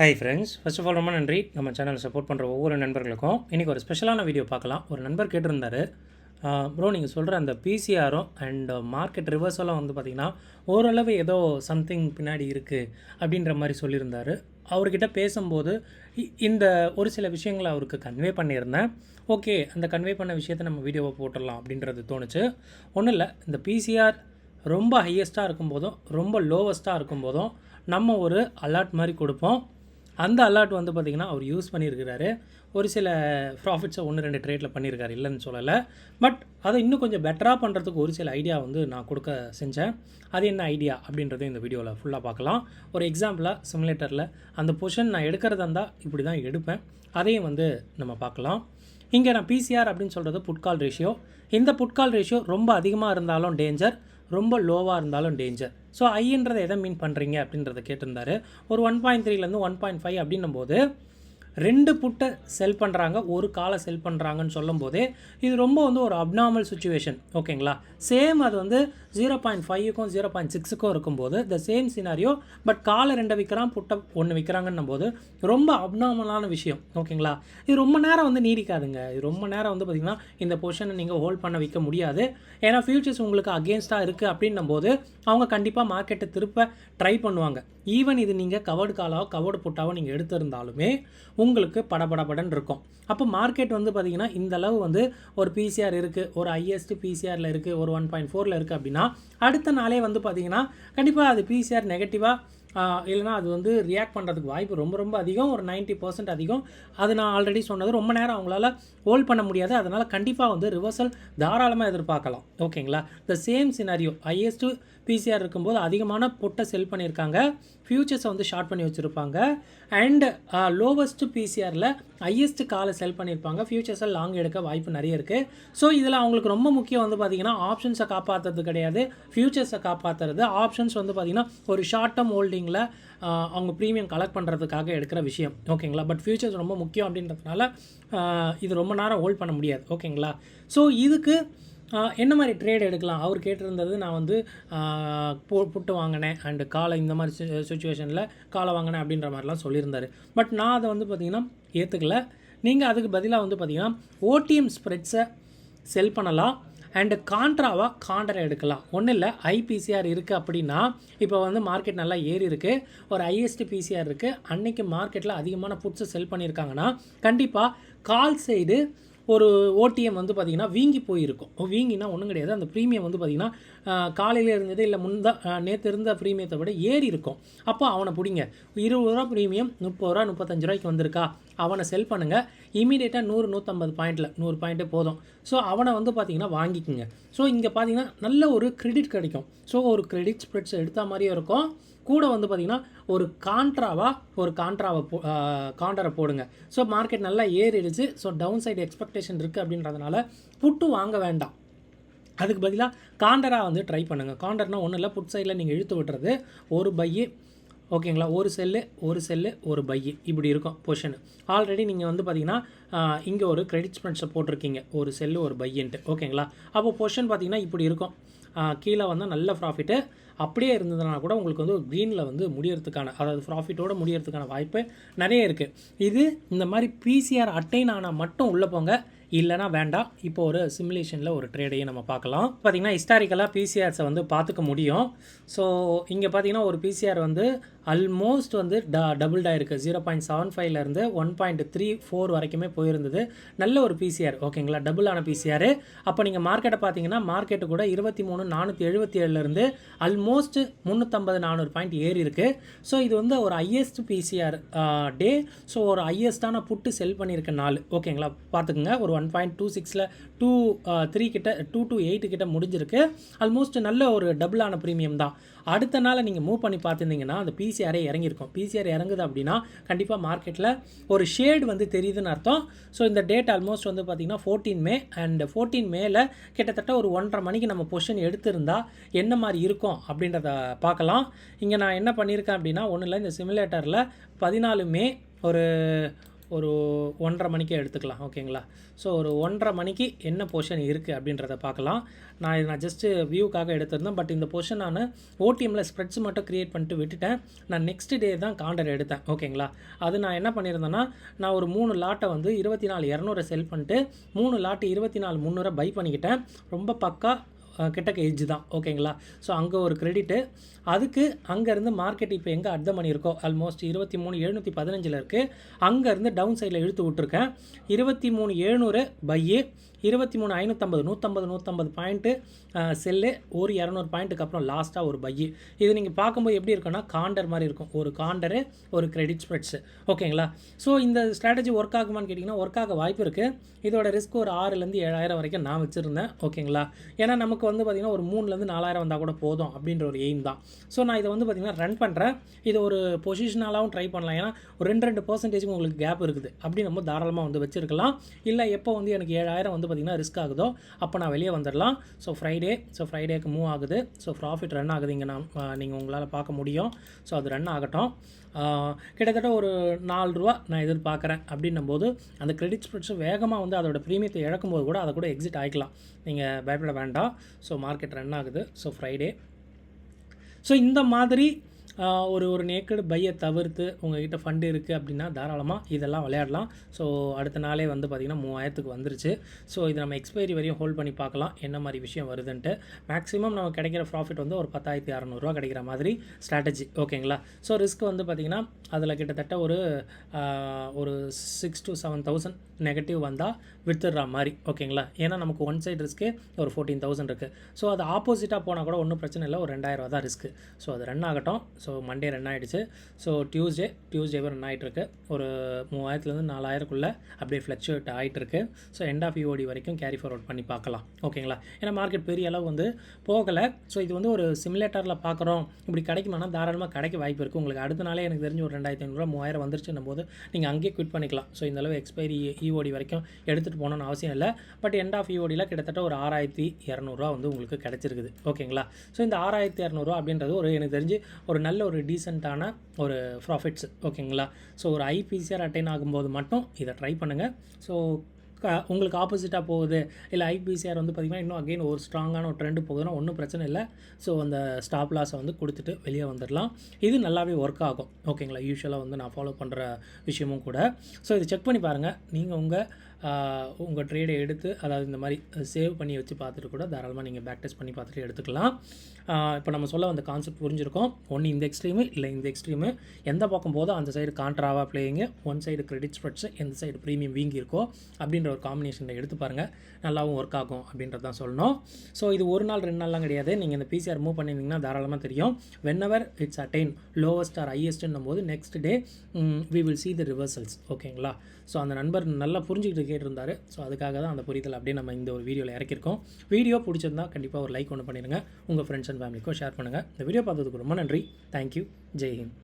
Hi friends, first of all ரொம்ப நன்றி நம்ம சேனலை சப்போர்ட் பண்ணுற ஒவ்வொரு நண்பர்களுக்கும். இன்றைக்கி ஒரு ஸ்பெஷலான வீடியோ பார்க்கலாம். ஒரு நண்பர் கேட்டிருந்தார், ப்ரோ நீங்கள் சொல்கிற அந்த பிசிஆரும் அண்ட் மார்க்கெட் ரிவர்ஸெல்லாம் வந்து பார்த்திங்கன்னா ஓரளவு ஏதோ சம்திங் பின்னாடி இருக்குது அப்படின்ற மாதிரி சொல்லியிருந்தார். அவர்கிட்ட பேசும்போது இந்த ஒரு சில விஷயங்களை அவருக்கு கன்வே பண்ணியிருந்தேன். ஓகே, அந்த கன்வே பண்ண விஷயத்தை நம்ம வீடியோவை போட்டுடலாம் அப்படின்றது தோணுச்சு. ஒன்றும் இல்லை, இந்த பிசிஆர் ரொம்ப ஹையஸ்ட்டாக இருக்கும்போதும் ரொம்ப லோவஸ்ட்டாக இருக்கும்போதும் நம்ம ஒரு அலர்ட் மாதிரி கொடுப்போம். அந்த அலர்ட் வந்து பார்த்திங்கன்னா அவர் யூஸ் பண்ணியிருக்கிறாரு. ஒரு சில ப்ராஃபிட்ஸை 1-2 ட்ரேட்டில் பண்ணியிருக்காரு, இல்லைன்னு சொல்லலை. பட் அதை இன்னும் கொஞ்சம் பெட்டராக பண்ணுறதுக்கு ஒரு சில ஐடியா வந்து நான் கொடுக்க செஞ்சேன். அது என்ன ஐடியா அப்படின்றத இந்த வீடியோவில் ஃபுல்லாக பார்க்கலாம். ஒரு எக்ஸாம்பிளாக சிமுலேட்டரில் அந்த பொசிஷன் நான் எடுக்கிறதா இருந்தால் இப்படி தான் எடுப்பேன். அதையும் வந்து நம்ம பார்க்கலாம். இங்கே நான் பிசிஆர் அப்படின்னு சொல்கிறது புட்கால் ரேஷியோ. இந்த புட்கால் ரேஷியோ ரொம்ப அதிகமாக இருந்தாலும் டேஞ்சர், ரொம்ப லோவாக இருந்தாலும் டேஞ்சர். ஸோ ஐன்றதை எதை மீன் பண்ணுறீங்க அப்படின்றத கேட்டிருந்தாரு. ஒரு 1.3லேருந்து 1.5 அப்படின்னும் போது 2 புட்டை செல் பண்ணுறாங்க, ஒரு காலை செல் பண்ணுறாங்கன்னு சொல்லும் போதே இது ரொம்ப வந்து ஒரு அப்நார்மல் சுச்சுவேஷன். ஓகேங்களா? சேம் அது வந்து 0.5க்கும் 0.6க்கும் இருக்கும்போது த சேம் சினாரியோ. பட் காலை 2 விற்கிறான், புட்டை 1 விற்கிறாங்கன்னும் போது ரொம்ப அப்நார்மலான விஷயம். ஓகேங்களா? இது ரொம்ப நேரம் வந்து நீடிக்காதுங்க. இது ரொம்ப நேரம் வந்து பார்த்திங்கன்னா இந்த பொசிஷனை நீங்கள் ஹோல்ட் பண்ண வைக்க முடியாது. ஏன்னா ஃபியூச்சர்ஸ் உங்களுக்கு அகேன்ஸ்டாக இருக்குது அப்படின்னும் போது அவங்க கண்டிப்பாக மார்க்கெட்டை திருப்ப ட்ரை பண்ணுவாங்க. ஈவன் இது நீங்கள் கவர்டு காலாவோ கவர்டு புட்டாவோ நீங்கள் எடுத்திருந்தாலுமே உங்களுக்கு படபடபடன்னு இருக்கும். அப்போ மார்க்கெட் வந்து பார்த்திங்கன்னா இந்தளவு வந்து ஒரு பிசிஆர் இருக்குது, ஒரு ஹையஸ்ட் பிசிஆரில் இருக்குது, ஒரு 1.4ல் இருக்குது அப்படின்னா அடுத்த நாளே வந்து பார்த்திங்கன்னா கண்டிப்பாக அது பிசிஆர் நெகட்டிவாக இல்லைனா அது வந்து ரியாக்ட் பண்ணுறதுக்கு வாய்ப்பு ரொம்ப ரொம்ப அதிகம், ஒரு 90% அதிகம். அது நான் ஆல்ரெடி சொன்னது, ரொம்ப நேரம் அவங்களால ஹோல்ட் பண்ண முடியாது. அதனால் கண்டிப்பாக வந்து ரிவர்சல் தாராளமாக எதிர்பார்க்கலாம். ஓகேங்களா? The same scenario, highest PCR இருக்கும்போது அதிகமான புட்டை செல் பண்ணியிருக்காங்க, ஃபியூச்சர்ஸை வந்து ஷார்ட் பண்ணி வச்சுருப்பாங்க. அண்ட் லோவஸ்ட்டு பிசிஆரில் ஹையஸ்ட்டு காலை செல் பண்ணியிருப்பாங்க, ஃபியூச்சர்ஸை லாங் எடுக்க வாய்ப்பு நிறைய இருக்குது. ஸோ இதில் அவங்களுக்கு ரொம்ப முக்கியம் வந்து பார்த்திங்கன்னா ஆப்ஷன்ஸை காப்பாற்றுறது கிடையாது, ஃபியூச்சர்ஸை காப்பாற்றுறது. ஆப்ஷன்ஸ் வந்து பார்த்திங்கன்னா ஒரு ஷார்ட் டேர்ம் ஹோல்டிங்கில் அவங்க ப்ரீமியம் கலெக்ட் பண்ணுறதுக்காக எடுக்கிற விஷயம். ஓகேங்களா? பட் ஃபியூச்சர்ஸ் ரொம்ப முக்கியம் அப்படின்றதுனால இது ரொம்ப நேரம் ஹோல்ட் பண்ண முடியாது. ஓகேங்களா? ஸோ இதுக்கு என்ன மாதிரி ட்ரேட் எடுக்கலாம் அவர் கேட்டிருந்தது. நான் வந்து புட்டு வாங்கினேன் அண்டு காலை இந்த மாதிரி சுச்சுவேஷனில் காலை வாங்கினேன் அப்படின்ற மாதிரிலாம் சொல்லியிருந்தார். பட் நான் அதை வந்து பார்த்திங்கன்னா ஏற்றுக்கல. நீங்கள் அதுக்கு பதிலாக வந்து பார்த்திங்கன்னா ஓடிஎம் ஸ்ப்ரெட்ஸை செல் பண்ணலாம் அண்டு கான்ட்ராவாக காண்டரை எடுக்கலாம். ஒன்றும் இல்லை, ஐபிசிஆர் இருக்குது அப்படின்னா இப்போ வந்து மார்க்கெட் நல்லா ஏறி இருக்குது, ஒரு ஹையஸ்ட் பிசிஆர் இருக்குது, அன்றைக்கி மார்க்கெட்டில் அதிகமான புட்ஸை செல் பண்ணியிருக்காங்கன்னா கண்டிப்பாக கால் சைடு ஒரு ஓடிஎம் வந்து பார்த்திங்கன்னா வீங்கி போயிருக்கும். வீங்கினா ஒன்றும் கிடையாது, அந்த ப்ரீமியம் வந்து பார்த்திங்கன்னா காலையில் இருந்தது இல்லை நேற்று இருந்த ப்ரீமியத்தை விட ஏறி இருக்கும். அப்போ அவனை பிடிங்க. 20 ரூபா ப்ரீமியம் 30 ரூபா 35 ரூபாய்க்கு வந்திருக்கா, அவனை செல் பண்ணுங்கள். இமீடியட்டாக 100-150 பாயிண்டில் 100 பாயிண்ட்டே போதும். ஸோ அவனை வந்து பார்த்திங்கன்னா வாங்கிக்குங்க. ஸோ இங்கே பார்த்திங்கன்னா நல்ல ஒரு கிரெடிட் கிடைக்கும். ஸோ ஒரு கிரெடிட் ஸ்ப்ரெட்ஸ் எடுத்த மாதிரியும் இருக்கும். கூட வந்து பார்த்திங்கன்னா ஒரு காண்டரை போடுங்க. ஸோ மார்க்கெட் நல்லா ஏறிடுச்சு, ஸோ டவுன் சைடு எக்ஸ்பெக்டேஷன் இருக்குது அப்படின்றதுனால புட்டு வாங்க வேண்டாம். அதுக்கு பதிலாக காண்டராக வந்து ட்ரை பண்ணுங்கள். காண்டர்னால் ஒன்றும் இல்லை, புட் சைடில் நீங்கள் இழுத்து விட்டுறது ஒரு பையு. ஓகேங்களா? ஒரு செல்லு ஒரு பையு இப்படி இருக்கும் பொசிஷனு. ஆல்ரெடி நீங்கள் வந்து பார்த்திங்கன்னா இங்கே ஒரு கிரெடிட் ஸ்ப்ரெட்ஸை போட்டிருக்கீங்க, ஒரு செல்லு ஒரு பையன்ட்டு. ஓகேங்களா? அப்போ பொசிஷன் பார்த்திங்கன்னா இப்படி இருக்கும். கீழே வந்தால் நல்ல ப்ராஃபிட்டு. அப்படியே இருந்ததுனா கூட உங்களுக்கு வந்து க்ரீனில் வந்து முடியறதுக்கான, அதாவது ப்ராஃபிட்டோடு முடியறதுக்கான வாய்ப்பு நிறைய இருக்குது. இது இந்த மாதிரி பிசிஆர் அட்டைன் ஆனால் மட்டும் உள்ளே போங்க, இல்லைனா வேண்டாம். இப்போ ஒரு சிமுலேஷனில் ஒரு ட்ரேடையும் நம்ம பார்க்கலாம். பார்த்திங்கன்னா ஹிஸ்டாரிக்கலாக பிசிஆர்ஸை வந்து பார்த்துக்க முடியும். ஸோ இங்கே பார்த்திங்கன்னா ஒரு பிசிஆர் வந்து ஆல்மோஸ்ட் வந்து டபுள்டாக இருக்குது. 0.75லேருந்து 1.34 வரைக்குமே போயிருந்தது. நல்ல ஒரு பிசிஆர். ஓகேங்களா? டபுளான பிசிஆர். அப்போ நீங்கள் மார்க்கெட்டை பார்த்தீங்கன்னா மார்க்கெட்டு கூட 23,477லேருந்து ஆல்மோஸ்ட் 350-400 பாயிண்ட் ஏறி இருக்குது. ஸோ இது வந்து ஒரு ஹையஸ்ட் பிசிஆர் டே. ஸோ ஒரு ஹையஸ்ட்டான புட்டு செல் பண்ணியிருக்க நாள். ஓகேங்களா? பார்த்துக்குங்க. ஒரு 1.26ல் 2.3 கிட்ட 2 to 8 கிட்ட முடிஞ்சிருக்கு. ஆல்மோஸ்ட் நல்ல ஒரு டபுளான ப்ரீமியம் தான். அடுத்த நாள் நீங்கள் மூவ் பண்ணி பார்த்துருந்தீங்கன்னா அந்த பிசிஆரே இறங்கியிருக்கும். பிசிஆர் இறங்குது அப்படின்னா கண்டிப்பாக மார்க்கெட்டில் ஒரு ஷேட் வந்து தெரியுதுன்னு அர்த்தம். ஸோ இந்த டேட் ஆல்மோஸ்ட் வந்து பார்த்திங்கன்னா 14 மே அண்ட் 14 மேல கிட்டத்தட்ட ஒரு 1:30 மணிக்கு நம்ம பொசிஷன் எடுத்திருந்தால் என்ன மாதிரி இருக்கும் அப்படின்றத பார்க்கலாம். இங்கே நான் என்ன பண்ணியிருக்கேன் அப்படின்னா ஒன்றும் இல்லை, இந்த சிமுலேட்டரில் 14 மே ஒரு ஒரு 1:30 மணிக்கே எடுத்துக்கலாம். ஓகேங்களா? ஸோ ஒரு 1:30 மணிக்கு என்ன பொசிஷன் இருக்குது அப்படின்றத பார்க்கலாம். நான் ஜஸ்ட்டு வியூக்காக எடுத்திருந்தேன். பட் இந்த பொசிஷன் நான் ஓடிஎம்மில் ஸ்ப்ரெட்ஸ் மட்டும் க்ரியேட் பண்ணிட்டு விட்டுட்டேன். நான் நெக்ஸ்ட் டே தான் காண்டர் எடுத்தேன். ஓகேங்களா? அது நான் என்ன பண்ணியிருந்தேன்னா, நான் ஒரு 3 லாட்டை வந்து 24,200 செல் பண்ணிட்டு 3 லாட்டு 24,300 பை பண்ணிக்கிட்டேன். ரொம்ப பக்கா கிட்டக்க எட்ஜ் தான். ஓகேங்களா? ஸோ அங்கே ஒரு கிரெடிட்டு. அதுக்கு அங்கேருந்து மார்க்கெட் இப்போ எங்கே அர்த்தம் பண்ணியிருக்கோ ஆல்மோஸ்ட் 23,715 இருக்குது. அங்கேருந்து டவுன் சைடில் இழுத்து விட்ருக்கேன். 23,700 பையு, 23,550 150 பாயிண்ட்டு செல்லு, ஒரு 200 பாயிண்ட்டுக்கு அப்புறம் லாஸ்ட்டாக ஒரு பையு. இது நீங்கள் பார்க்கும்போது எப்படி இருக்குன்னா காண்டர் மாதிரி இருக்கும். ஒரு காண்டரு, ஒரு கிரெடிட் ஸ்ப்ரெட்ஸு. ஓகேங்களா? ஸோ இந்த ஸ்ட்ராட்டஜி ஒர்க் ஆகுமான்னு கேட்டிங்கன்னா ஒர்க் ஆக வாய்ப்பு இருக்குது. இதோட ரிஸ்க் ஒரு 6,000 7,000 வரைக்கும் நான் வச்சுருந்தேன். ஓகேங்களா? ஏன்னா நமக்கு வந்து பார்த்திங்கன்னா ஒரு 3,000 4,000 வந்தால் கூட போதும் அப்படின்ற ஒரு எய்ம் தான். ஸோ நான் இதை வந்து பார்த்திங்கன்னா ரன் பண்ணுறேன். இது ஒரு பொசிஷனலாகவும் ட்ரை பண்ணலாம். ஏன்னா ஒரு 2% உங்களுக்கு கேப் இருக்குது. அப்படி நம்ம தாராளமாக வந்து வச்சுருக்கலாம். இல்லை எப்போ வந்து எனக்கு 7,000 வந்து பார்த்திங்கன்னா ரிஸ்க் ஆகுதோ அப்போ நான் வெளியே வந்துடலாம். ஸோ ஃப்ரைடேக்கு மூவ் ஆகுது. ஸோ ப்ராஃபிட் ரன் ஆகுது. இங்கே நீங்கள் உங்களால் பார்க்க முடியும். ஸோ அது ரன் ஆகட்டும். கிட்டத்தட்ட ஒரு ₹4 நான் எதிர்பார்க்குறேன். அப்படின்னும் போது அந்த கிரெடிட் ஸ்ப்ரெட்ஸும் வேகமாக வந்து அதோட ப்ரீமியத்தை இழக்கும்போது கூட அதை கூட எக்ஸிட் ஆகிக்கலாம். நீங்கள் பயப்பட வேண்டாம். ஸோ மார்க்கெட் ரன் ஆகுது. So Friday. ஸோ இந்த மாதிரி ஒரு நேக்கடு பையை தவிர்த்து உங்கள்கிட்ட ஃபண்டு இருக்குது அப்படின்னா தாராளமாக இதெல்லாம் விளையாடலாம். ஸோ அடுத்த நாளே வந்து பார்த்திங்கன்னா 3000க்கு வந்துருச்சு. ஸோ இது நம்ம எக்ஸ்பைரி வரையும் ஹோல்ட் பண்ணி பார்க்கலாம் என்ன மாதிரி விஷயம் வருதுன்ட்டு. மேக்ஸிமம் நம்ம கிடைக்கிற ப்ராஃபிட் வந்து ஒரு 10,600 கிடைக்கிற மாதிரி ஸ்ட்ராட்டஜி. ஓகேங்களா? ஸோ ரிஸ்க் வந்து பார்த்திங்கன்னா அதில் கிட்டத்தட்ட ஒரு 6,000 to 7,000 நெகட்டிவ் வந்தால் வித்துடுற மாதிரி. ஓகேங்களா? ஏன்னா நமக்கு ஒன் சைடு ரிஸ்க்கு ஒரு 14,000 இருக்குது. ஸோ அது ஆப்போசிட்டாக போனால் கூட ஒன்றும் பிரச்சனை இல்லை. ஒரு 2,000 தான் ரிஸ்க்கு. ஸோ அது ரன் ஆகட்டும். ஸோ மண்டே ரன் ஆகிடுச்சு. ஸோ டியூஸ்டேவே ரன் ஆகிட்டுருக்கு. ஒரு 3,000 4,000க்குள்ளே அப்படியே ஃப்ளக்சுவேட் ஆகிட்டுருக்கு. ஸோ எண்ட் ஆஃப் யூஓடி வரைக்கும் கேரி ஃபார்வர்ட் பண்ணி பார்க்கலாம். ஓகேங்களா? ஏன்னா மார்க்கெட் பெரிய அளவு வந்து போகலை. ஸோ இது வந்து ஒரு சிமுலேட்டரில் பார்க்குறோம். இப்படி கிடைக்குமானா தாராளமாக கிடைக்க வாய்ப்பு இருக்குது. உங்களுக்கு அடுத்த நாளே எனக்கு தெரிஞ்சு ஒரு 2,500 3,000 வந்துருச்சுன்னும் போது நீங்கள் அங்கேயே குவிட் பண்ணிக்கலாம். ஸோ இந்தளவு எக்ஸ்பைரி இஓடி வரைக்கும் எடுத்துகிட்டு போகணுன்னு அவசியம் இல்லை. பட் எண்ட் ஆஃப் இஓடியில் கிட்டத்தட்ட ஒரு 6,200 வந்து உங்களுக்கு கிடச்சிருக்குது. ஓகேங்களா? ஸோ இந்த 6,200 அப்படின்றது எனக்கு தெரிஞ்சு ஒரு நல்ல ஒரு டீசெண்டான ஒரு ப்ராஃபிட்ஸ். ஓகேங்களா? ஸோ ஒரு ஐபிசிஆர் அட்டைன் ஆகும்போது மட்டும் இதை ட்ரை பண்ணுங்கள். ஸோ உங்களுக்கு ஆப்போசிட்டாக போகுது இல்லை ஐபிசிஆர் வந்து பார்த்திங்கன்னா இன்னும் அகெயின் ஒரு ஸ்ட்ராங்கான ஒரு ட்ரெண்டு போகுதுன்னா ஒன்றும் பிரச்சனை இல்லை. ஸோ அந்த ஸ்டாப் லாஸை வந்து கொடுத்துட்டு வெளியே வந்துடலாம். இது நல்லாவே ஒர்க் ஆகும். ஓகேங்களா? யூஸ்வலாக வந்து நான் ஃபாலோ பண்ணுற விஷயமும் கூட. ஸோ இதை செக் பண்ணி பாருங்கள். நீங்கள் உங்கள் ட்ரேடை எடுத்து அதாவது இந்த மாதிரி சேவ் பண்ணி வச்சு பார்த்துட்டு கூட தாராளமாக நீங்கள் பேக் டெஸ்ட் பண்ணி பார்த்துட்டு எடுத்துக்கலாம். இப்போ நம்ம சொல்ல வந்த கான்செப்ட் புரிஞ்சிருக்கோம். ஒன்று இந்த எக்ஸ்ட்ரீமு இல்லை இந்த எக்ஸ்ட்ரீமு எந்த பக்கம் போதோ அந்த சைடு கான்ட்ராவாக playing, one side credit spreads, எந்த சைடு ப்ரீமியம் வீங்கி இருக்கோ அப்படின்ற ஒரு காம்பினேஷனில் எடுத்து பாருங்கள். நல்லாவும் ஒர்க் ஆகும் அப்படின்றது தான் சொல்லணும். ஸோ இது ஒரு நாள் 2 நாள்லாம் கிடையாது. நீங்கள் இந்த பிசிஆர் மூவ் பண்ணியிருந்தீங்கன்னா தாராளமாக தெரியும். Whenever it's attain lowest or ஹையஸ்ட்னும் போது next day we will see the reversals. ஓகேங்களா? ஸோ அந்த நண்பர் நல்லா புரிஞ்சுக்கிட்டு கேட்டிருந்தாரு. ஸோ அதுக்காக தான் அந்த புரிதல் அப்படியே நம்ம இந்த ஒரு வீடியோவில் இறக்கியிருக்கோம். வீடியோ பிடிச்சிருந்தா கண்டிப்பாக ஒரு லைக் ஒன்று பண்ணிடுங்க. உங்கள் ஃப்ரெண்ட்ஸ் அண்ட் ஃபேமிலிக்கும் ஷேர் பண்ணுங்கள். இந்த வீடியோ பார்த்ததுக்கு ரொம்ப நன்றி. தேங்க்யூ. ஜெய் ஹிந்த்.